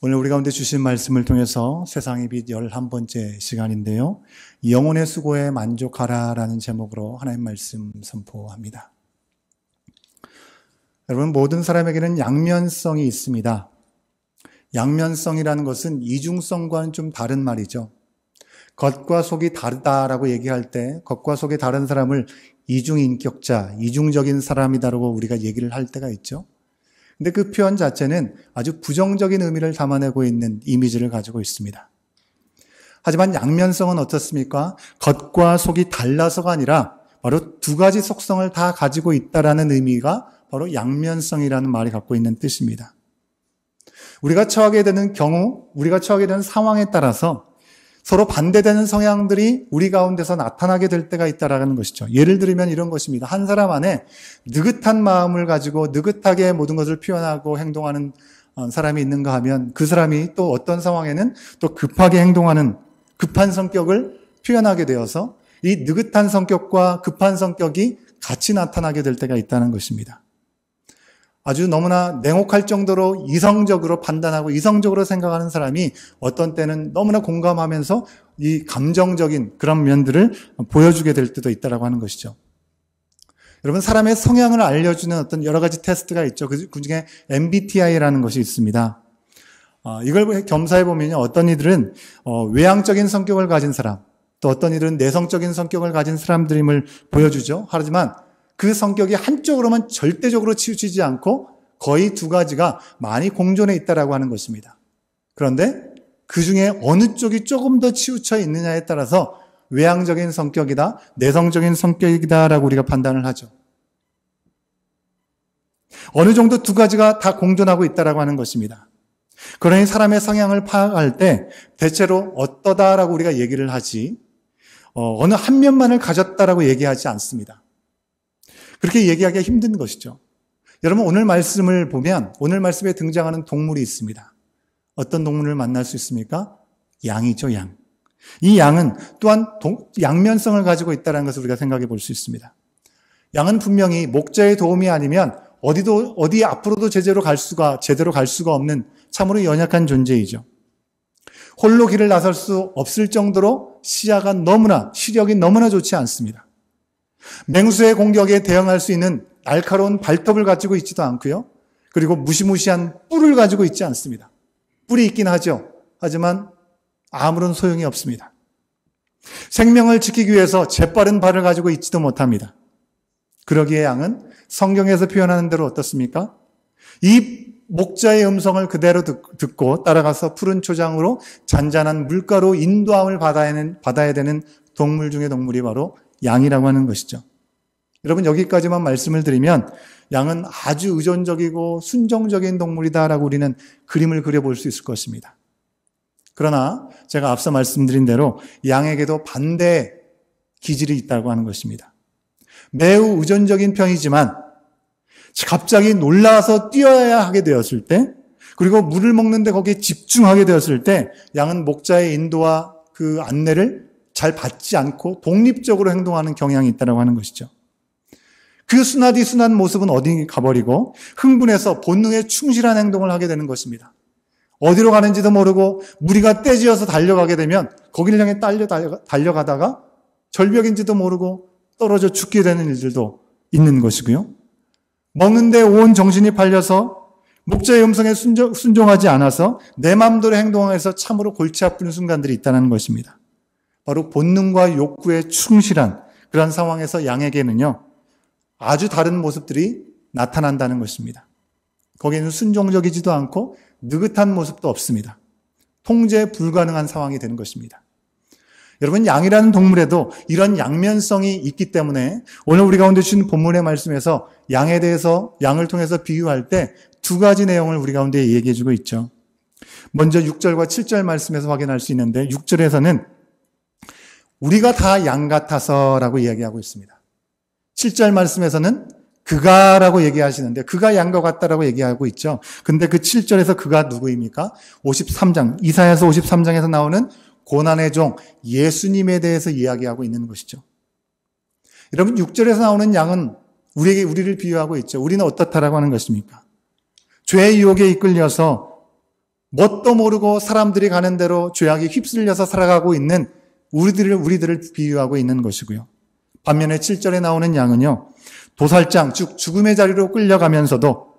오늘 우리 가운데 주신 말씀을 통해서 세상의 빛 11번째 시간인데요. 영혼의 수고에 만족하라라는 제목으로 하나님 말씀 선포합니다. 여러분, 모든 사람에게는 양면성이 있습니다. 양면성이라는 것은 이중성과는 좀 다른 말이죠. 겉과 속이 다르다라고 얘기할 때 겉과 속이 다른 사람을 이중인격자, 이중적인 사람이다라고 우리가 얘기를 할 때가 있죠. 근데 그 표현 자체는 아주 부정적인 의미를 담아내고 있는 이미지를 가지고 있습니다. 하지만 양면성은 어떻습니까? 겉과 속이 달라서가 아니라 바로 두 가지 속성을 다 가지고 있다라는 의미가 바로 양면성이라는 말이 갖고 있는 뜻입니다. 우리가 처하게 되는 경우, 우리가 처하게 되는 상황에 따라서 서로 반대되는 성향들이 우리 가운데서 나타나게 될 때가 있다라는 것이죠. 예를 들면 이런 것입니다. 한 사람 안에 느긋한 마음을 가지고 느긋하게 모든 것을 표현하고 행동하는 사람이 있는가 하면 그 사람이 또 어떤 상황에는 또 급하게 행동하는 급한 성격을 표현하게 되어서 이 느긋한 성격과 급한 성격이 같이 나타나게 될 때가 있다는 것입니다. 아주 너무나 냉혹할 정도로 이성적으로 판단하고 이성적으로 생각하는 사람이 어떤 때는 너무나 공감하면서 이 감정적인 그런 면들을 보여주게 될 때도 있다라고 하는 것이죠. 여러분, 사람의 성향을 알려주는 어떤 여러 가지 테스트가 있죠. 그 중에 MBTI라는 것이 있습니다. 이걸 겸사해 보면 어떤 이들은 외향적인 성격을 가진 사람, 또 어떤 이들은 내성적인 성격을 가진 사람들임을 보여주죠. 하지만 그 성격이 한쪽으로만 절대적으로 치우치지 않고 거의 두 가지가 많이 공존해 있다라고 하는 것입니다. 그런데 그 중에 어느 쪽이 조금 더 치우쳐 있느냐에 따라서 외향적인 성격이다, 내성적인 성격이다라고 우리가 판단을 하죠. 어느 정도 두 가지가 다 공존하고 있다라고 하는 것입니다. 그러니 사람의 성향을 파악할 때 대체로 어떠다라고 우리가 얘기를 하지 어느 한 면만을 가졌다라고 얘기하지 않습니다. 그렇게 얘기하기가 힘든 것이죠. 여러분, 오늘 말씀을 보면 오늘 말씀에 등장하는 동물이 있습니다. 어떤 동물을 만날 수 있습니까? 양이죠, 양. 이 양은 또한 양면성을 가지고 있다는 것을 우리가 생각해 볼 수 있습니다. 양은 분명히 목자의 도움이 아니면 어디 앞으로도 제대로 갈 수가 없는 참으로 연약한 존재이죠. 홀로 길을 나설 수 없을 정도로 시력이 너무나 좋지 않습니다. 맹수의 공격에 대응할 수 있는 날카로운 발톱을 가지고 있지도 않고요. 그리고 무시무시한 뿔을 가지고 있지 않습니다. 뿔이 있긴 하죠. 하지만 아무런 소용이 없습니다. 생명을 지키기 위해서 재빠른 발을 가지고 있지도 못합니다. 그러기에 양은 성경에서 표현하는 대로 어떻습니까? 이 목자의 음성을 그대로 듣고 따라가서 푸른 초장으로 잔잔한 물가로 인도함을 받아야 되는 동물 중의 동물이 바로 양이라고 하는 것이죠. 여러분, 여기까지만 말씀을 드리면 양은 아주 의존적이고 순종적인 동물이다라고 우리는 그림을 그려볼 수 있을 것입니다. 그러나 제가 앞서 말씀드린 대로 양에게도 반대의 기질이 있다고 하는 것입니다. 매우 의존적인 편이지만 갑자기 놀라서 뛰어야 하게 되었을 때, 그리고 물을 먹는데 거기에 집중하게 되었을 때 양은 목자의 인도와 그 안내를 잘 받지 않고 독립적으로 행동하는 경향이 있다고 하는 것이죠. 그 순한 모습은 어디 가버리고 흥분해서 본능에 충실한 행동을 하게 되는 것입니다. 어디로 가는지도 모르고 무리가 떼지어서 달려가게 되면 거기를 향해 달려가다가 절벽인지도 모르고 떨어져 죽게 되는 일들도 있는 것이고요. 먹는데 온 정신이 팔려서 목자의 음성에 순종하지 않아서 내 마음대로 행동해서 참으로 골치 아픈 순간들이 있다는 것입니다. 바로 본능과 욕구에 충실한 그런 상황에서 양에게는요, 아주 다른 모습들이 나타난다는 것입니다. 거기에는 순종적이지도 않고 느긋한 모습도 없습니다. 통제 불가능한 상황이 되는 것입니다. 여러분, 양이라는 동물에도 이런 양면성이 있기 때문에 오늘 우리 가운데 주신 본문의 말씀에서 양을 통해서 비유할 때 두 가지 내용을 우리 가운데 얘기해 주고 있죠. 먼저 6절과 7절 말씀에서 확인할 수 있는데 6절에서는 우리가 다 양 같아서라고 이야기하고 있습니다. 7절 말씀에서는 그가라고 얘기하시는데 그가 양과 같다라고 얘기하고 있죠. 근데 그 7절에서 그가 누구입니까? 이사야서 53장에서 나오는 고난의 종 예수님에 대해서 이야기하고 있는 것이죠. 여러분, 6절에서 나오는 양은 우리를 비유하고 있죠. 우리는 어떻다라고 하는 것입니까? 죄의 유혹에 이끌려서 뭣도 모르고 사람들이 가는 대로 죄악에 휩쓸려서 살아가고 있는 우리들을 비유하고 있는 것이고요. 반면에 7절에 나오는 양은요, 도살장, 즉 죽음의 자리로 끌려가면서도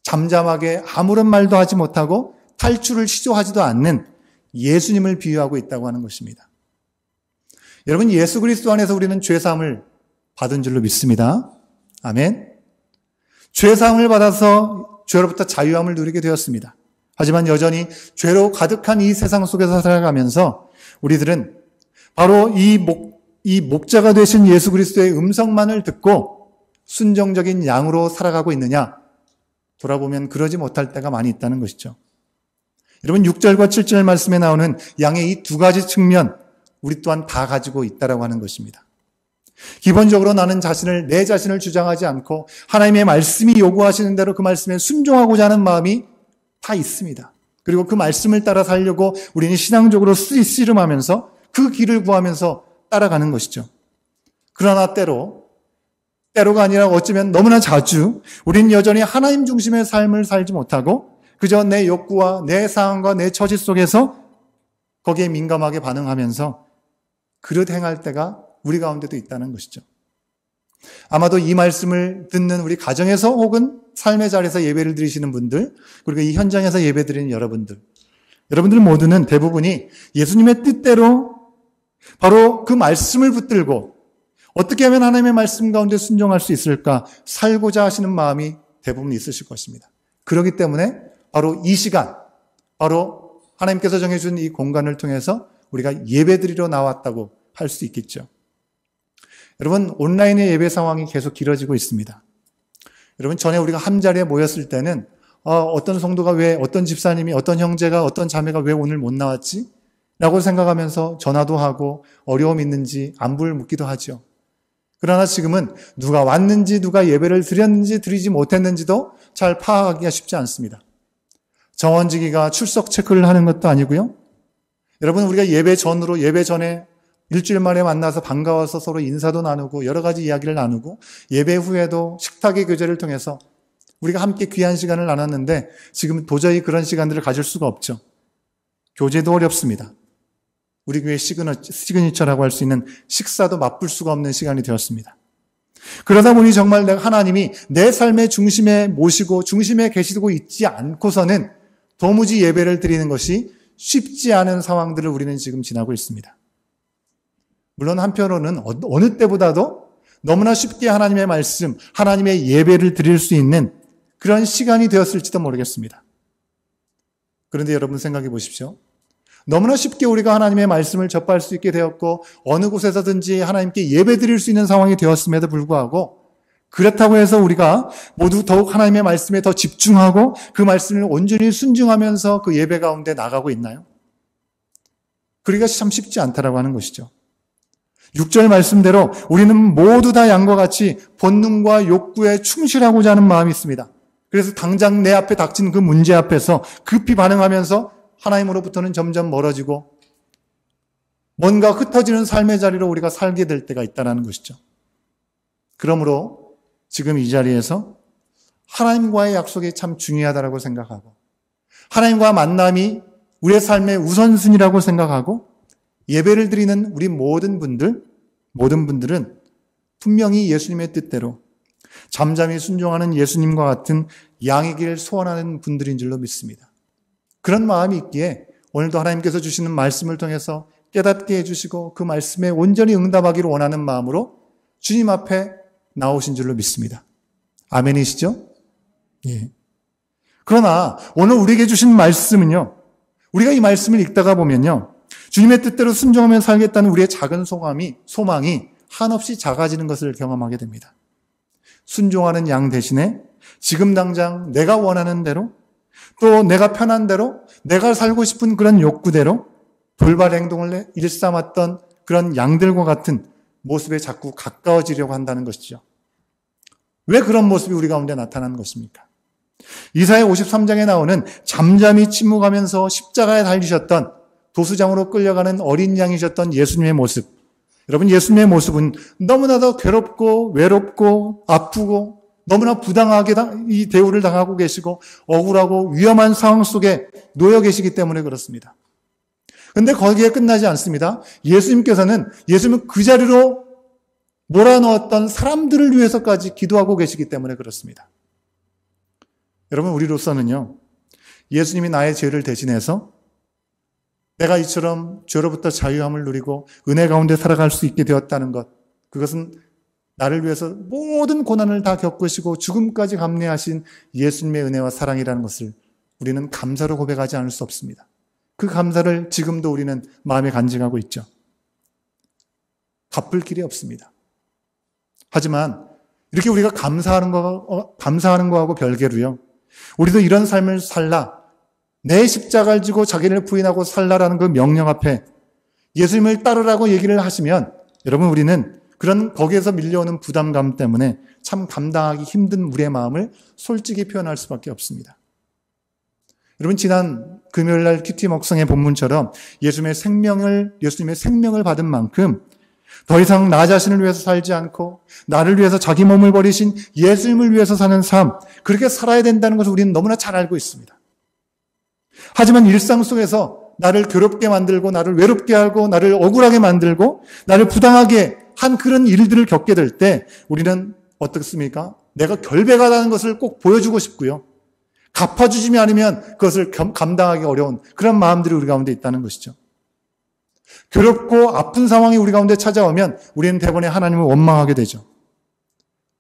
잠잠하게 아무런 말도 하지 못하고 탈출을 시도하지도 않는 예수님을 비유하고 있다고 하는 것입니다. 여러분, 예수 그리스도 안에서 우리는 죄사함을 받은 줄로 믿습니다. 아멘. 죄사함을 받아서 죄로부터 자유함을 누리게 되었습니다. 하지만 여전히 죄로 가득한 이 세상 속에서 살아가면서 우리들은 바로 이 목자가 되신 예수 그리스도의 음성만을 듣고 순종적인 양으로 살아가고 있느냐? 돌아보면 그러지 못할 때가 많이 있다는 것이죠. 여러분, 6절과 7절 말씀에 나오는 양의 이 두 가지 측면, 우리 또한 다 가지고 있다라고 하는 것입니다. 기본적으로 나는 내 자신을 주장하지 않고 하나님의 말씀이 요구하시는 대로 그 말씀에 순종하고자 하는 마음이 다 있습니다. 그리고 그 말씀을 따라 살려고 우리는 신앙적으로 씨름하면서 그 길을 구하면서 따라가는 것이죠. 그러나 때로가 아니라 어쩌면 너무나 자주 우리는 여전히 하나님 중심의 삶을 살지 못하고 그저 내 욕구와 내 상황과 내 처지 속에서 거기에 민감하게 반응하면서 그릇 행할 때가 우리 가운데도 있다는 것이죠. 아마도 이 말씀을 듣는 우리 가정에서 혹은 삶의 자리에서 예배를 드리시는 분들, 그리고 이 현장에서 예배 드리는 여러분들 모두는 대부분이 예수님의 뜻대로 바로 그 말씀을 붙들고 어떻게 하면 하나님의 말씀 가운데 순종할 수 있을까 살고자 하시는 마음이 대부분 있으실 것입니다. 그렇기 때문에 바로 이 시간, 바로 하나님께서 정해준 이 공간을 통해서 우리가 예배드리러 나왔다고 할 수 있겠죠. 여러분, 온라인의 예배 상황이 계속 길어지고 있습니다. 여러분, 전에 우리가 한자리에 모였을 때는 어떤 성도가 왜, 어떤 집사님이, 어떤 형제가, 어떤 자매가 왜 오늘 못 나왔지? 라고 생각하면서 전화도 하고 어려움 있는지 안부를 묻기도 하죠. 그러나 지금은 누가 왔는지, 누가 예배를 드렸는지, 드리지 못했는지도 잘 파악하기가 쉽지 않습니다. 정원지기가 출석 체크를 하는 것도 아니고요. 여러분, 우리가 예배 전에 일주일 만에 만나서 반가워서 서로 인사도 나누고 여러 가지 이야기를 나누고 예배 후에도 식탁의 교제를 통해서 우리가 함께 귀한 시간을 나눴는데 지금 도저히 그런 시간들을 가질 수가 없죠. 교제도 어렵습니다. 우리 교회 시그니처라고 할 수 있는 식사도 맛볼 수가 없는 시간이 되었습니다. 그러다 보니 정말 하나님이 내 삶의 중심에 모시고 중심에 계시고 있지 않고서는 도무지 예배를 드리는 것이 쉽지 않은 상황들을 우리는 지금 지나고 있습니다. 물론 한편으로는 어느 때보다도 너무나 쉽게 하나님의 말씀, 하나님의 예배를 드릴 수 있는 그런 시간이 되었을지도 모르겠습니다. 그런데 여러분 생각해 보십시오. 너무나 쉽게 우리가 하나님의 말씀을 접할 수 있게 되었고 어느 곳에서든지 하나님께 예배 드릴 수 있는 상황이 되었음에도 불구하고 그렇다고 해서 우리가 모두 더욱 하나님의 말씀에 더 집중하고 그 말씀을 온전히 순종하면서 그 예배 가운데 나가고 있나요? 그러기가 참 쉽지 않다라고 하는 것이죠. 6절 말씀대로 우리는 모두 다 양과 같이 본능과 욕구에 충실하고자 하는 마음이 있습니다. 그래서 당장 내 앞에 닥친 그 문제 앞에서 급히 반응하면서 하나님으로부터는 점점 멀어지고 뭔가 흩어지는 삶의 자리로 우리가 살게 될 때가 있다는 것이죠. 그러므로 지금 이 자리에서 하나님과의 약속이 참 중요하다고 생각하고 하나님과 만남이 우리의 삶의 우선순위라고 생각하고 예배를 드리는 우리 모든 분들은 분명히 예수님의 뜻대로 잠잠히 순종하는 예수님과 같은 양이길 소원하는 분들인 줄로 믿습니다. 그런 마음이 있기에 오늘도 하나님께서 주시는 말씀을 통해서 깨닫게 해주시고 그 말씀에 온전히 응답하기를 원하는 마음으로 주님 앞에 나오신 줄로 믿습니다. 아멘이시죠? 예. 그러나 오늘 우리에게 주신 말씀은요, 우리가 이 말씀을 읽다가 보면요, 주님의 뜻대로 순종하며 살겠다는 우리의 작은 소망이 한없이 작아지는 것을 경험하게 됩니다. 순종하는 양 대신에 지금 당장 내가 원하는 대로 또 내가 편한 대로 내가 살고 싶은 그런 욕구대로 돌발 행동을 일삼았던 그런 양들과 같은 모습에 자꾸 가까워지려고 한다는 것이죠. 왜 그런 모습이 우리 가운데 나타나는 것입니까? 이사야 53장에 나오는 잠잠히 침묵하면서 십자가에 달리셨던 도수장으로 끌려가는 어린 양이셨던 예수님의 모습. 여러분, 예수님의 모습은 너무나도 괴롭고 외롭고 아프고 너무나 부당하게 이 대우를 당하고 계시고 억울하고 위험한 상황 속에 놓여 계시기 때문에 그렇습니다. 근데 거기에 끝나지 않습니다. 예수님은 그 자리로 몰아넣었던 사람들을 위해서까지 기도하고 계시기 때문에 그렇습니다. 여러분, 우리로서는요, 예수님이 나의 죄를 대신해서 내가 이처럼 죄로부터 자유함을 누리고 은혜 가운데 살아갈 수 있게 되었다는 것, 그것은 나를 위해서 모든 고난을 다 겪으시고 죽음까지 감내하신 예수님의 은혜와 사랑이라는 것을 우리는 감사로 고백하지 않을 수 없습니다. 그 감사를 지금도 우리는 마음에 간직하고 있죠. 갚을 길이 없습니다. 하지만 이렇게 우리가 감사하는 거하고 별개로요, 우리도 이런 삶을 살라, 내 십자가를 지고 자기를 부인하고 살라라는 그 명령 앞에 예수님을 따르라고 얘기를 하시면, 여러분, 우리는 그런 거기에서 밀려오는 부담감 때문에 참 감당하기 힘든 우리의 마음을 솔직히 표현할 수밖에 없습니다. 여러분, 지난 금요일 날 큐티 먹성의 본문처럼 예수님의 생명을 받은 만큼 더 이상 나 자신을 위해서 살지 않고 나를 위해서 자기 몸을 버리신 예수님을 위해서 사는 삶, 그렇게 살아야 된다는 것을 우리는 너무나 잘 알고 있습니다. 하지만 일상 속에서 나를 괴롭게 만들고 나를 외롭게 하고 나를 억울하게 만들고 나를 부당하게 한 그런 일들을 겪게 될 때 우리는 어떻습니까? 내가 결백하다는 것을 꼭 보여주고 싶고요. 갚아주지 않으면 그것을 감당하기 어려운 그런 마음들이 우리 가운데 있다는 것이죠. 괴롭고 아픈 상황이 우리 가운데 찾아오면 우리는 대번에 하나님을 원망하게 되죠.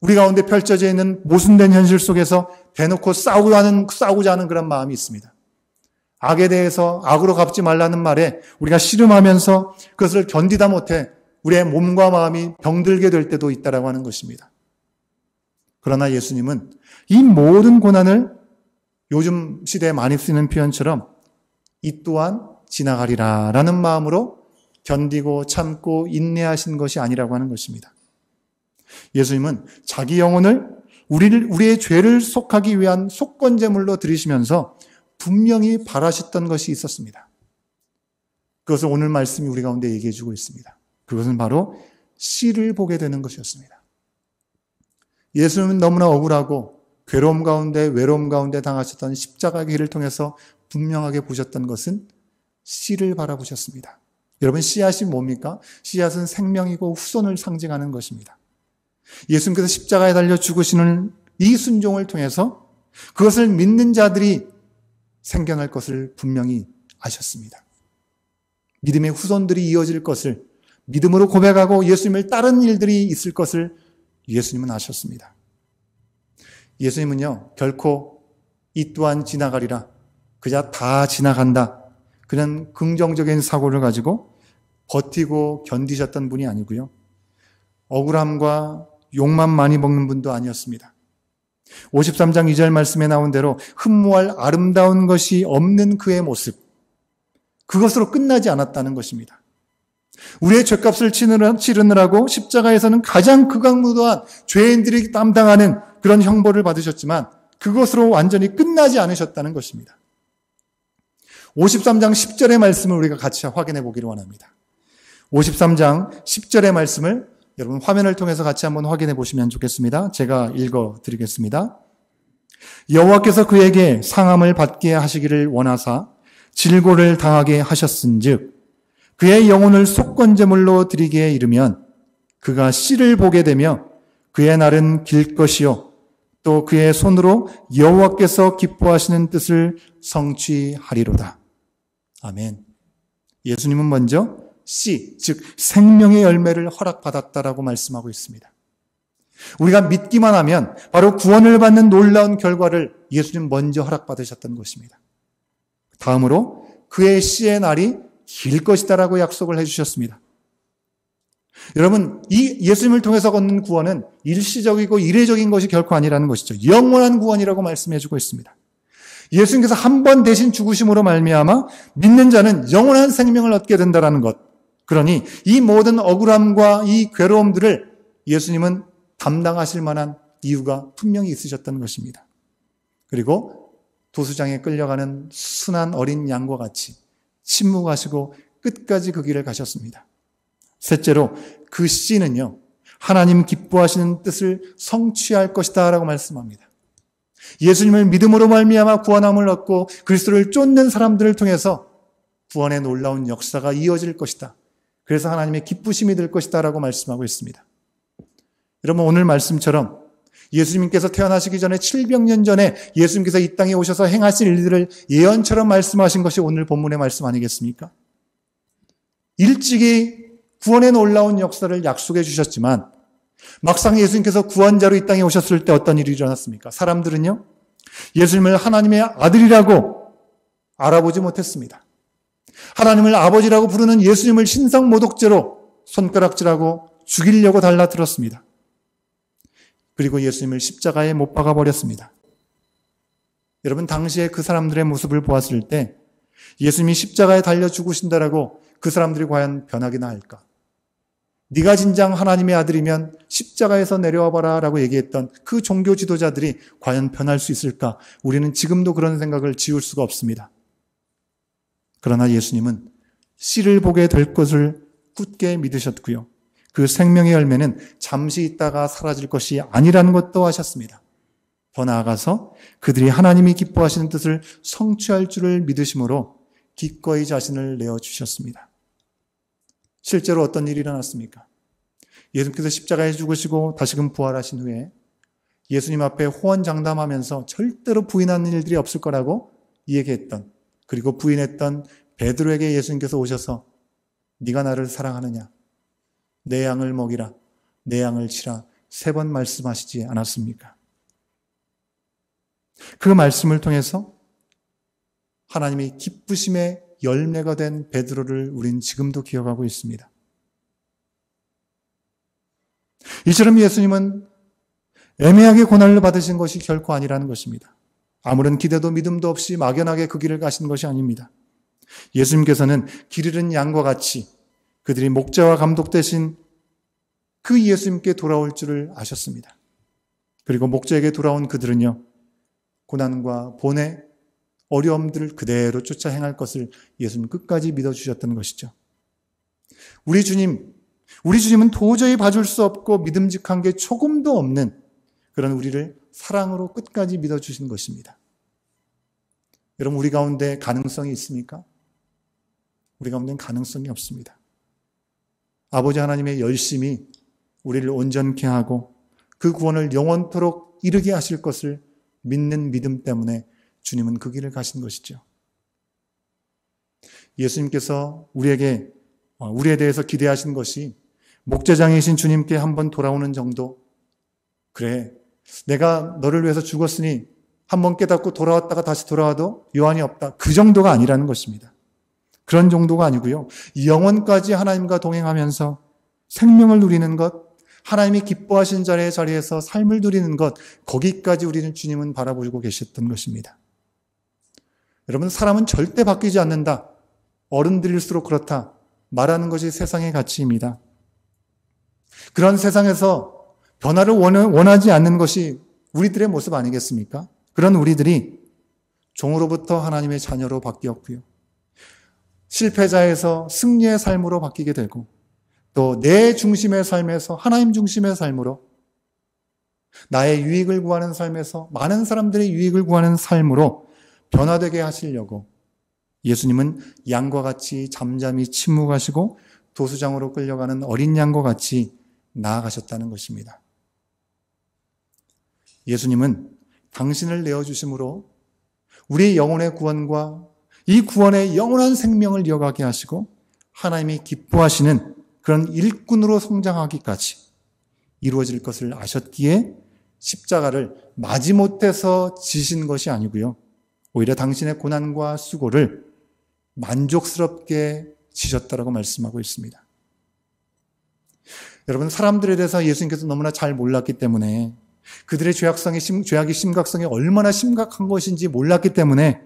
우리 가운데 펼쳐져 있는 모순된 현실 속에서 대놓고 싸우고자 하는 그런 마음이 있습니다. 악에 대해서 악으로 갚지 말라는 말에 우리가 씨름하면서 그것을 견디다 못해 우리의 몸과 마음이 병들게 될 때도 있다라고 하는 것입니다. 그러나 예수님은 이 모든 고난을 요즘 시대에 많이 쓰는 표현처럼 이 또한 지나가리라 라는 마음으로 견디고 참고 인내하신 것이 아니라고 하는 것입니다. 예수님은 자기 영혼을 우리의 죄를 속하기 위한 속건제물로 드리시면서 분명히 바라셨던 것이 있었습니다. 그것을 오늘 말씀이 우리 가운데 얘기해 주고 있습니다. 그것은 바로 씨를 보게 되는 것이었습니다. 예수님은 너무나 억울하고 괴로움 가운데 외로움 가운데 당하셨던 십자가의 길을 통해서 분명하게 보셨던 것은 씨를 바라보셨습니다. 여러분, 씨앗이 뭡니까? 씨앗은 생명이고 후손을 상징하는 것입니다. 예수님께서 십자가에 달려 죽으시는 이 순종을 통해서 그것을 믿는 자들이 생겨날 것을 분명히 아셨습니다. 믿음의 후손들이 이어질 것을 믿음으로 고백하고 예수님을 따르는 일들이 있을 것을 예수님은 아셨습니다. 예수님은요, 결코 이 또한 지나가리라, 그저 다 지나간다, 그런 긍정적인 사고를 가지고 버티고 견디셨던 분이 아니고요, 억울함과 욕만 많이 먹는 분도 아니었습니다. 53장 2절 말씀에 나온 대로 흠모할 아름다운 것이 없는 그의 모습, 그것으로 끝나지 않았다는 것입니다. 우리의 죄값을 치르느라고 십자가에서는 가장 극악무도한 죄인들이 담당하는 그런 형벌을 받으셨지만 그것으로 완전히 끝나지 않으셨다는 것입니다. 53장 10절의 말씀을 우리가 같이 확인해 보기를 원합니다. 53장 10절의 말씀을 여러분 화면을 통해서 같이 한번 확인해 보시면 좋겠습니다. 제가 읽어 드리겠습니다. 여호와께서 그에게 상함을 받게 하시기를 원하사 질고를 당하게 하셨은즉 그의 영혼을 속건제물로 드리기에 이르면 그가 씨를 보게 되며 그의 날은 길 것이요 또 그의 손으로 여호와께서 기뻐하시는 뜻을 성취하리로다. 아멘. 예수님은 먼저 씨, 즉 생명의 열매를 허락받았다라고 말씀하고 있습니다. 우리가 믿기만 하면 바로 구원을 받는 놀라운 결과를 예수님 먼저 허락받으셨던 것입니다. 다음으로 그의 씨의 날이 길 것이다라고 약속을 해주셨습니다. 여러분, 이 예수님을 통해서 얻는 구원은 일시적이고 이례적인 것이 결코 아니라는 것이죠. 영원한 구원이라고 말씀해주고 있습니다. 예수님께서 한 번 대신 죽으심으로 말미암아 믿는 자는 영원한 생명을 얻게 된다는 것. 그러니 이 모든 억울함과 이 괴로움들을 예수님은 담당하실 만한 이유가 분명히 있으셨던 것입니다. 그리고 도수장에 끌려가는 순한 어린 양과 같이 침묵하시고 끝까지 그 길을 가셨습니다. 셋째로 그 씨는요, 하나님 기뻐하시는 뜻을 성취할 것이다 라고 말씀합니다. 예수님을 믿음으로 말미암아 구원함을 얻고 그리스도를 쫓는 사람들을 통해서 구원의 놀라운 역사가 이어질 것이다. 그래서 하나님의 기쁘심이 될 것이다 라고 말씀하고 있습니다. 여러분, 오늘 말씀처럼 예수님께서 태어나시기 전에 700년 전에 예수님께서 이 땅에 오셔서 행하신 일들을 예언처럼 말씀하신 것이 오늘 본문의 말씀 아니겠습니까? 일찍이 구원의 놀라운 역사를 약속해 주셨지만 막상 예수님께서 구원자로 이 땅에 오셨을 때 어떤 일이 일어났습니까? 사람들은요, 예수님을 하나님의 아들이라고 알아보지 못했습니다. 하나님을 아버지라고 부르는 예수님을 신성모독죄로 손가락질하고 죽이려고 달라들었습니다. 그리고 예수님을 십자가에 못 박아 버렸습니다. 여러분, 당시에 그 사람들의 모습을 보았을 때 예수님이 십자가에 달려 죽으신다라고 그 사람들이 과연 변하기나 할까? 네가 진정 하나님의 아들이면 십자가에서 내려와 봐라 라고 얘기했던 그 종교 지도자들이 과연 변할 수 있을까? 우리는 지금도 그런 생각을 지울 수가 없습니다. 그러나 예수님은 씨를 보게 될 것을 굳게 믿으셨고요. 그 생명의 열매는 잠시 있다가 사라질 것이 아니라는 것도 아셨습니다. 더 나아가서 그들이 하나님이 기뻐하시는 뜻을 성취할 줄을 믿으심으로 기꺼이 자신을 내어주셨습니다. 실제로 어떤 일이 일어났습니까? 예수님께서 십자가에 죽으시고 다시금 부활하신 후에 예수님 앞에 호언장담하면서 절대로 부인하는 일들이 없을 거라고 얘기했던, 그리고 부인했던 베드로에게 예수님께서 오셔서 네가 나를 사랑하느냐? 내 양을 먹이라, 내 양을 치라 3번 말씀하시지 않았습니까? 그 말씀을 통해서 하나님이 기쁘심의 열매가 된 베드로를 우린 지금도 기억하고 있습니다. 이처럼 예수님은 애매하게 고난을 받으신 것이 결코 아니라는 것입니다. 아무런 기대도 믿음도 없이 막연하게 그 길을 가신 것이 아닙니다. 예수님께서는 길 잃은 양과 같이 그들이 목자와 감독 대신 그 예수님께 돌아올 줄을 아셨습니다. 그리고 목자에게 돌아온 그들은요, 고난과 본의 어려움들을 그대로 쫓아 행할 것을 예수님 끝까지 믿어주셨던 것이죠. 우리 주님은 도저히 봐줄 수 없고 믿음직한 게 조금도 없는 그런 우리를 사랑으로 끝까지 믿어주신 것입니다. 여러분, 우리 가운데 가능성이 있습니까? 우리 가운데는 가능성이 없습니다. 아버지 하나님의 열심히 우리를 온전케 하고 그 구원을 영원토록 이루게 하실 것을 믿는 믿음 때문에 주님은 그 길을 가신 것이죠. 예수님께서 우리에 대해서 기대하신 것이 목자장이신 주님께 한번 돌아오는 정도. 그래, 내가 너를 위해서 죽었으니 한번 깨닫고 돌아왔다가 다시 돌아와도 요한이 없다. 그 정도가 아니라는 것입니다. 그런 정도가 아니고요. 영원까지 하나님과 동행하면서 생명을 누리는 것, 하나님이 기뻐하신 자리에서 삶을 누리는 것, 거기까지 우리는 주님은 바라보고 계셨던 것입니다. 여러분, 사람은 절대 바뀌지 않는다. 어른들일수록 그렇다. 말하는 것이 세상의 가치입니다. 그런 세상에서 변화를 원하지 않는 것이 우리들의 모습 아니겠습니까? 그런 우리들이 종으로부터 하나님의 자녀로 바뀌었고요. 실패자에서 승리의 삶으로 바뀌게 되고 또 내 중심의 삶에서 하나님 중심의 삶으로, 나의 유익을 구하는 삶에서 많은 사람들의 유익을 구하는 삶으로 변화되게 하시려고 예수님은 양과 같이 잠잠히 침묵하시고 도수장으로 끌려가는 어린 양과 같이 나아가셨다는 것입니다. 예수님은 당신을 내어주심으로 우리의 영혼의 구원과 이 구원의 영원한 생명을 이어가게 하시고 하나님이 기뻐하시는 그런 일꾼으로 성장하기까지 이루어질 것을 아셨기에 십자가를 마지못해서 지신 것이 아니고요. 오히려 당신의 고난과 수고를 만족스럽게 지셨다라고 말씀하고 있습니다. 여러분, 사람들에 대해서 예수님께서 너무나 잘 몰랐기 때문에, 그들의 죄악의 심각성이 얼마나 심각한 것인지 몰랐기 때문에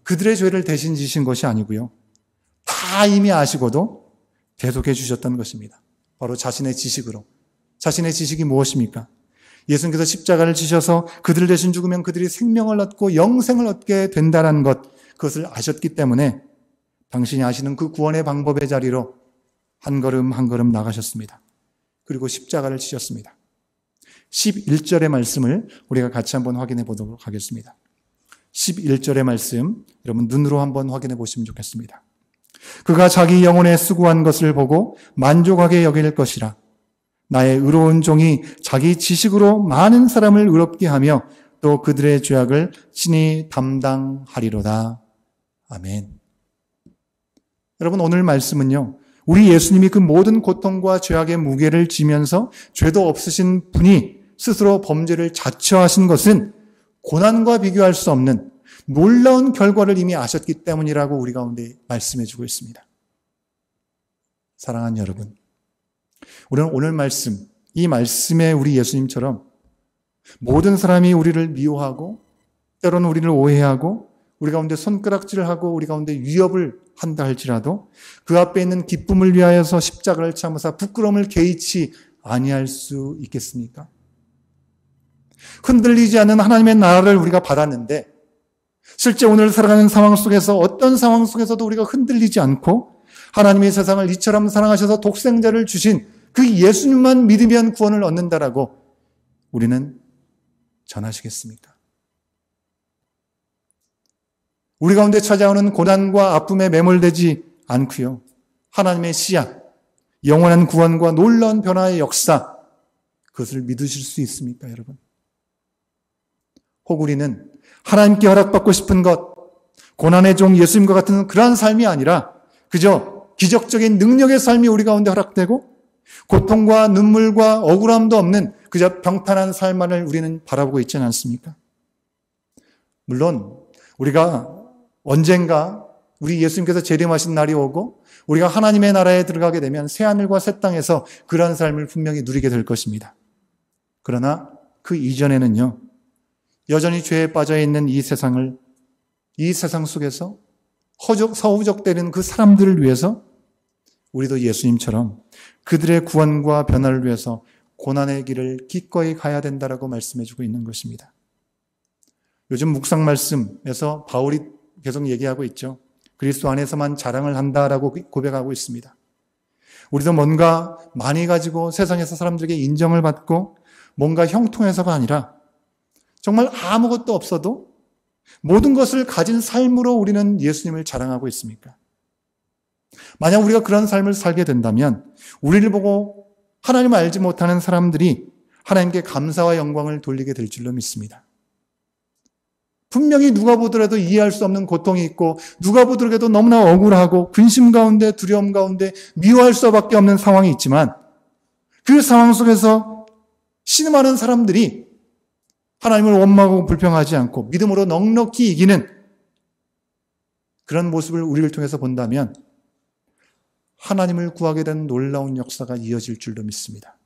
그들의 죄를 대신 지신 것이 아니고요. 다 이미 아시고도 대속해 주셨던 것입니다. 바로 자신의 지식으로. 자신의 지식이 무엇입니까? 예수님께서 십자가를 지셔서 그들 대신 죽으면 그들이 생명을 얻고 영생을 얻게 된다는 것, 그것을 아셨기 때문에 당신이 아시는 그 구원의 방법의 자리로 한 걸음 한 걸음 나가셨습니다. 그리고 십자가를 지셨습니다. 11절의 말씀을 우리가 같이 한번 확인해 보도록 하겠습니다. 11절의 말씀, 여러분 눈으로 한번 확인해 보시면 좋겠습니다. 그가 자기 영혼에 수고한 것을 보고 만족하게 여길 것이라. 나의 의로운 종이 자기 지식으로 많은 사람을 의롭게 하며 또 그들의 죄악을 친히 담당하리로다. 아멘. 여러분 오늘 말씀은요, 우리 예수님이 그 모든 고통과 죄악의 무게를 지면서 죄도 없으신 분이 스스로 범죄를 자처하신 것은 고난과 비교할 수 없는 놀라운 결과를 이미 아셨기 때문이라고 우리 가운데 말씀해 주고 있습니다. 사랑하는 여러분, 우리는 오늘 말씀, 이 말씀에 우리 예수님처럼 모든 사람이 우리를 미워하고 때로는 우리를 오해하고 우리 가운데 손가락질을 하고 우리 가운데 위협을 한다 할지라도 그 앞에 있는 기쁨을 위하여서 십자가를 참으사 부끄러움을 개의치 아니할 수 있겠습니까? 흔들리지 않는 하나님의 나라를 우리가 받았는데 실제 오늘 살아가는 상황 속에서 어떤 상황 속에서도 우리가 흔들리지 않고 하나님이 세상을 이처럼 사랑하셔서 독생자를 주신 그 예수님만 믿으면 구원을 얻는다라고 우리는 전하시겠습니까? 우리 가운데 찾아오는 고난과 아픔에 매몰되지 않고요. 하나님의 씨앗, 영원한 구원과 놀라운 변화의 역사, 그것을 믿으실 수 있습니까, 여러분? 혹 우리는 하나님께 허락받고 싶은 것, 고난의 종 예수님과 같은 그러한 삶이 아니라 그저 기적적인 능력의 삶이 우리 가운데 허락되고 고통과 눈물과 억울함도 없는 그저 평탄한 삶만을 우리는 바라보고 있지는 않습니까? 물론 우리가 언젠가 우리 예수님께서 재림하신 날이 오고 우리가 하나님의 나라에 들어가게 되면 새하늘과 새 땅에서 그러한 삶을 분명히 누리게 될 것입니다. 그러나 그 이전에는요, 여전히 죄에 빠져있는 이 세상 속에서 서우적대는 그 사람들을 위해서 우리도 예수님처럼 그들의 구원과 변화를 위해서 고난의 길을 기꺼이 가야 된다라고 말씀해주고 있는 것입니다. 요즘 묵상 말씀에서 바울이 계속 얘기하고 있죠. 그리스도 안에서만 자랑을 한다라고 고백하고 있습니다. 우리도 뭔가 많이 가지고 세상에서 사람들에게 인정을 받고 뭔가 형통해서가 아니라 정말 아무것도 없어도 모든 것을 가진 삶으로 우리는 예수님을 자랑하고 있습니까? 만약 우리가 그런 삶을 살게 된다면 우리를 보고 하나님을 알지 못하는 사람들이 하나님께 감사와 영광을 돌리게 될 줄로 믿습니다. 분명히 누가 보더라도 이해할 수 없는 고통이 있고 누가 보더라도 너무나 억울하고 근심 가운데 두려움 가운데 미워할 수밖에 없는 상황이 있지만 그 상황 속에서 신음하는 사람들이 하나님을 원망하고 불평하지 않고 믿음으로 넉넉히 이기는 그런 모습을 우리를 통해서 본다면 하나님을 구하게 된 놀라운 역사가 이어질 줄로 믿습니다.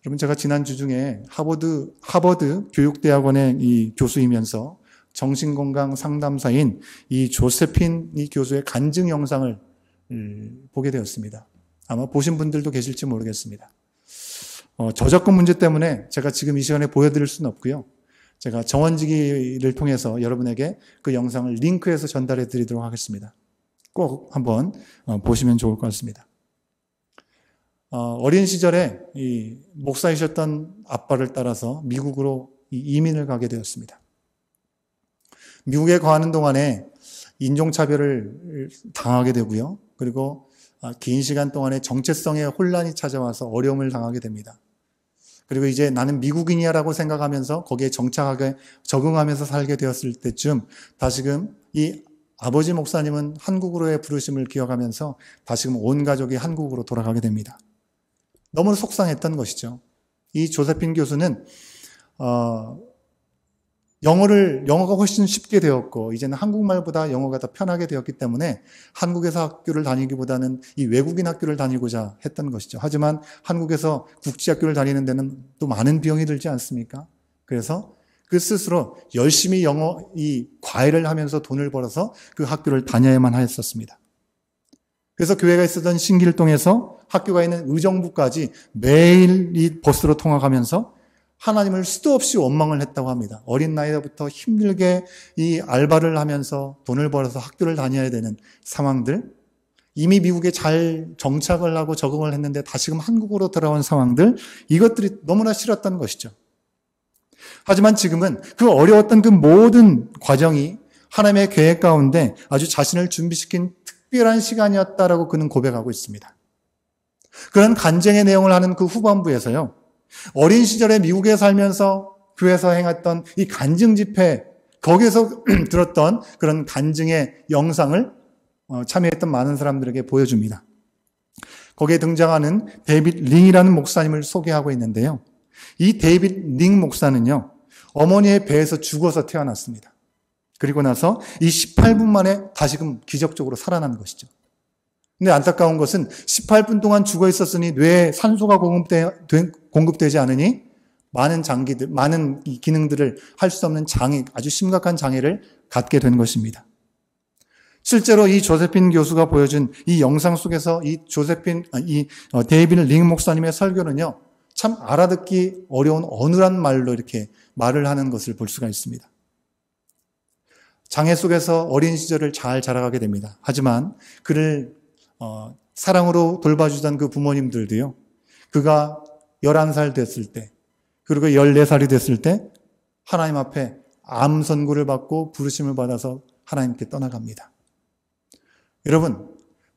여러분, 제가 지난주 중에 하버드 교육대학원의 이 교수이면서 정신건강 상담사인 이 조세핀 이 교수의 간증 영상을 보게 되었습니다. 아마 보신 분들도 계실지 모르겠습니다. 저작권 문제 때문에 제가 지금 이 시간에 보여드릴 수는 없고요. 제가 정원지기를 통해서 여러분에게 그 영상을 링크해서 전달해 드리도록 하겠습니다. 꼭 한번 보시면 좋을 것 같습니다. 어린 시절에 이 목사이셨던 아빠를 따라서 미국으로 이민을 가게 되었습니다. 미국에 거하는 동안에 인종차별을 당하게 되고요. 그리고 긴 시간 동안에 정체성의 혼란이 찾아와서 어려움을 당하게 됩니다. 그리고 이제 나는 미국인이야라고 생각하면서 거기에 정착하게 적응하면서 살게 되었을 때쯤 다시금 이 아버지 목사님은 한국으로의 부르심을 기억하면서 다시금 온 가족이 한국으로 돌아가게 됩니다. 너무 속상했던 것이죠. 이 조세핀 교수는 영어가 훨씬 쉽게 되었고 이제는 한국말보다 영어가 더 편하게 되었기 때문에 한국에서 학교를 다니기보다는 이 외국인 학교를 다니고자 했던 것이죠. 하지만 한국에서 국제학교를 다니는 데는 또 많은 비용이 들지 않습니까? 그래서 그 스스로 열심히 이 과외를 하면서 돈을 벌어서 그 학교를 다녀야만 했었습니다. 그래서 교회가 있었던 신길동에서 학교가 있는 의정부까지 매일 이 버스로 통학하면서 하나님을 수도 없이 원망을 했다고 합니다. 어린 나이부터 힘들게 이 알바를 하면서 돈을 벌어서 학교를 다녀야 되는 상황들, 이미 미국에 잘 정착을 하고 적응을 했는데 다시금 한국으로 돌아온 상황들, 이것들이 너무나 싫었던 것이죠. 하지만 지금은 그 어려웠던 그 모든 과정이 하나님의 계획 가운데 아주 자신을 준비시킨 특별한 시간이었다라고 그는 고백하고 있습니다. 그런 간증의 내용을 하는 그 후반부에서요, 어린 시절에 미국에 살면서 교회에서 행했던 이 간증 집회, 거기에서 들었던 그런 간증의 영상을 참여했던 많은 사람들에게 보여줍니다. 거기에 등장하는 데이빗 링이라는 목사님을 소개하고 있는데요. 이 데이빗 링 목사는요, 어머니의 배에서 죽어서 태어났습니다. 그리고 나서 이 18분 만에 다시금 기적적으로 살아난 것이죠. 근데 안타까운 것은 18분 동안 죽어 있었으니 뇌에 산소가 공급되지 않으니 많은 장기들, 많은 이 기능들을 할 수 없는 장애, 아주 심각한 장애를 갖게 된 것입니다. 실제로 이 조세핀 교수가 보여준 이 영상 속에서 이 데이빗 링 목사님의 설교는요, 참 알아듣기 어려운 어눌한 말로 이렇게 말을 하는 것을 볼 수가 있습니다. 장애 속에서 어린 시절을 잘 자라가게 됩니다. 하지만 그를 사랑으로 돌봐주던 그 부모님들도요, 그가 11살 됐을 때, 그리고 14살이 됐을 때 하나님 앞에 암 선고를 받고 부르심을 받아서 하나님께 떠나갑니다. 여러분,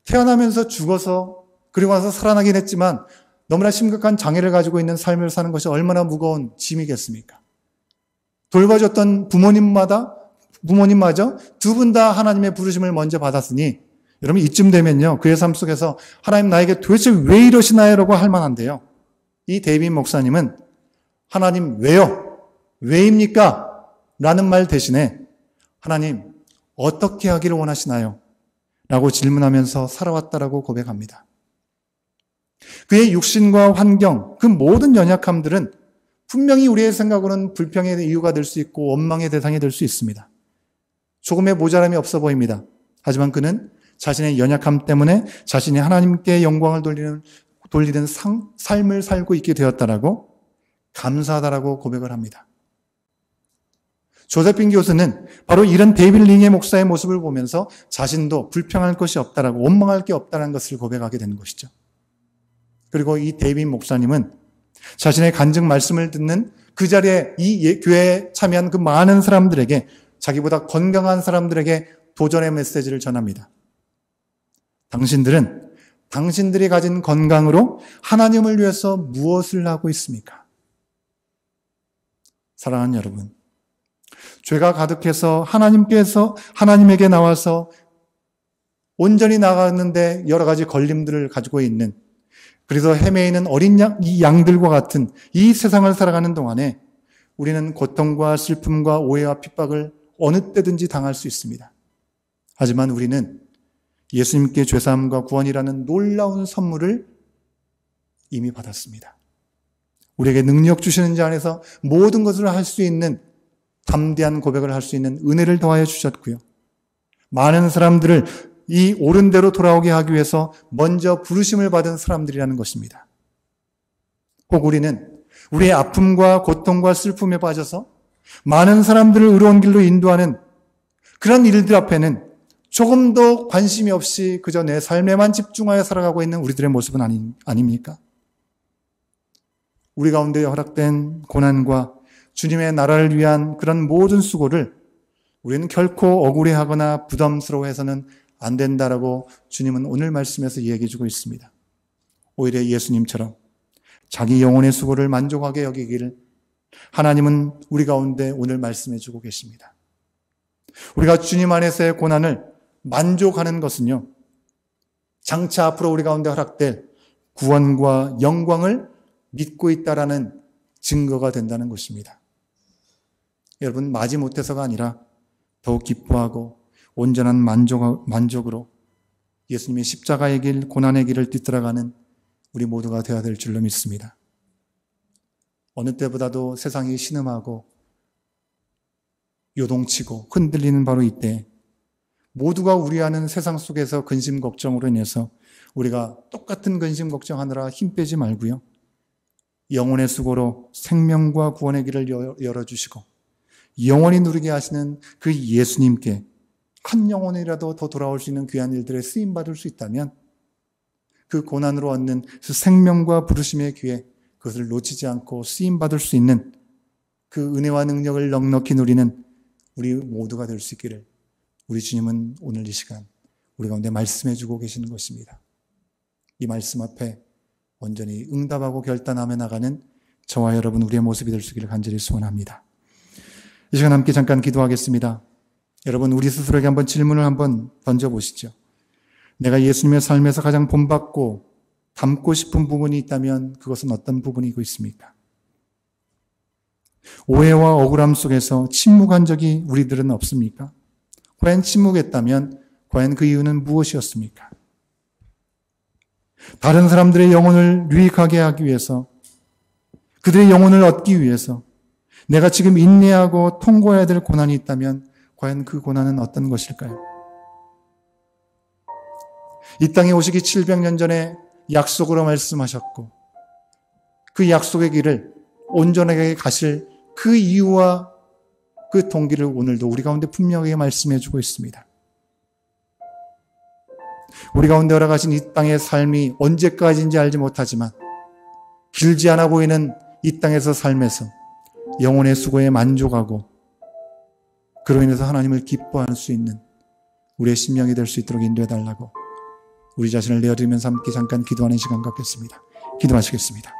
태어나면서 죽어서 그리고 나서 살아나긴 했지만 너무나 심각한 장애를 가지고 있는 삶을 사는 것이 얼마나 무거운 짐이겠습니까? 돌봐줬던 부모님마저 두 분 다 하나님의 부르심을 먼저 받았으니 여러분, 이쯤 되면요, 그의 삶 속에서 하나님 나에게 도대체 왜 이러시나요? 라고 할 만한데요, 이 데이빗 목사님은 하나님 왜요? 왜입니까? 라는 말 대신에 하나님 어떻게 하기를 원하시나요? 라고 질문하면서 살아왔다라고 고백합니다. 그의 육신과 환경, 그 모든 연약함들은 분명히 우리의 생각으로는 불평의 이유가 될 수 있고 원망의 대상이 될 수 있습니다. 조금의 모자람이 없어 보입니다. 하지만 그는 자신의 연약함 때문에 자신이 하나님께 영광을 돌리는 삶을 살고 있게 되었다라고, 감사하다라고 고백을 합니다. 조세핀 교수는 바로 이런 데이빗 링의 목사의 모습을 보면서 자신도 불평할 것이 없다라고, 원망할 게 없다는 것을 고백하게 되는 것이죠. 그리고 이 데이빗 목사님은 자신의 간증 말씀을 듣는 그 자리에 이 교회에 참여한 그 많은 사람들에게, 자기보다 건강한 사람들에게 도전의 메시지를 전합니다. 당신들은 당신들이 가진 건강으로 하나님을 위해서 무엇을 하고 있습니까? 사랑하는 여러분, 죄가 가득해서 하나님에게 나와서 온전히 나갔는데 여러 가지 걸림들을 가지고 있는, 그래서 헤매이는 어린 이 양들과 같은 이 세상을 살아가는 동안에 우리는 고통과 슬픔과 오해와 핍박을 어느 때든지 당할 수 있습니다. 하지만 우리는 예수님께 죄사함과 구원이라는 놀라운 선물을 이미 받았습니다. 우리에게 능력 주시는 자 안에서 모든 것을 할 수 있는, 담대한 고백을 할 수 있는 은혜를 더하여 주셨고요, 많은 사람들을 이 옳은 대로 돌아오게 하기 위해서 먼저 부르심을 받은 사람들이라는 것입니다. 혹 우리는 우리의 아픔과 고통과 슬픔에 빠져서 많은 사람들을 의로운 길로 인도하는 그런 일들 앞에는 조금 더 관심이 없이 그저 내 삶에만 집중하여 살아가고 있는 우리들의 모습은 아닙니까? 우리 가운데 허락된 고난과 주님의 나라를 위한 그런 모든 수고를 우리는 결코 억울해하거나 부담스러워해서는 안 된다라고 주님은 오늘 말씀에서 얘기해 주고 있습니다. 오히려 예수님처럼 자기 영혼의 수고를 만족하게 여기기를 하나님은 우리 가운데 오늘 말씀해 주고 계십니다. 우리가 주님 안에서의 고난을 만족하는 것은요, 장차 앞으로 우리 가운데 허락될 구원과 영광을 믿고 있다라는 증거가 된다는 것입니다. 여러분, 마지못해서가 아니라 더욱 기뻐하고 온전한 만족으로 예수님의 십자가의 길, 고난의 길을 뒤따라가는 우리 모두가 되어야 될 줄로 믿습니다. 어느 때보다도 세상이 신음하고 요동치고 흔들리는 바로 이때 모두가 우려하는 세상 속에서 근심 걱정으로 인해서 우리가 똑같은 근심 걱정하느라 힘 빼지 말고요, 영혼의 수고로 생명과 구원의 길을 열어주시고 영원히 누리게 하시는 그 예수님께 한 영혼이라도 더 돌아올 수 있는 귀한 일들에 쓰임받을 수 있다면 그 고난으로 얻는 그 생명과 부르심의 기회, 그것을 놓치지 않고 쓰임받을 수 있는 그 은혜와 능력을 넉넉히 누리는 우리 모두가 될 수 있기를 우리 주님은 오늘 이 시간 우리 가운데 말씀해 주고 계시는 것입니다. 이 말씀 앞에 온전히 응답하고 결단하며 나가는 저와 여러분 우리의 모습이 될 수 있기를 간절히 소원합니다. 이 시간 함께 잠깐 기도하겠습니다. 여러분 우리 스스로에게 한번 질문을 한번 던져보시죠. 내가 예수님의 삶에서 가장 본받고 닮고 싶은 부분이 있다면 그것은 어떤 부분이고 있습니까? 오해와 억울함 속에서 침묵한 적이 우리들은 없습니까? 과연 침묵했다면 과연 그 이유는 무엇이었습니까? 다른 사람들의 영혼을 유익하게 하기 위해서, 그들의 영혼을 얻기 위해서 내가 지금 인내하고 통과해야 될 고난이 있다면 과연 그 고난은 어떤 것일까요? 이 땅에 오시기 700년 전에 약속으로 말씀하셨고 그 약속의 길을 온전하게 가실 그 이유와 그 동기를 오늘도 우리 가운데 분명하게 말씀해 주고 있습니다. 우리 가운데 열어가신 이 땅의 삶이 언제까지인지 알지 못하지만 길지 않아 보이는 이 땅에서 삶에서 영혼의 수고에 만족하고 그로 인해서 하나님을 기뻐할 수 있는 우리의 심령이 될 수 있도록 인도해 달라고 우리 자신을 내어드리면서 함께 잠깐 기도하는 시간 갖겠습니다. 기도하시겠습니다.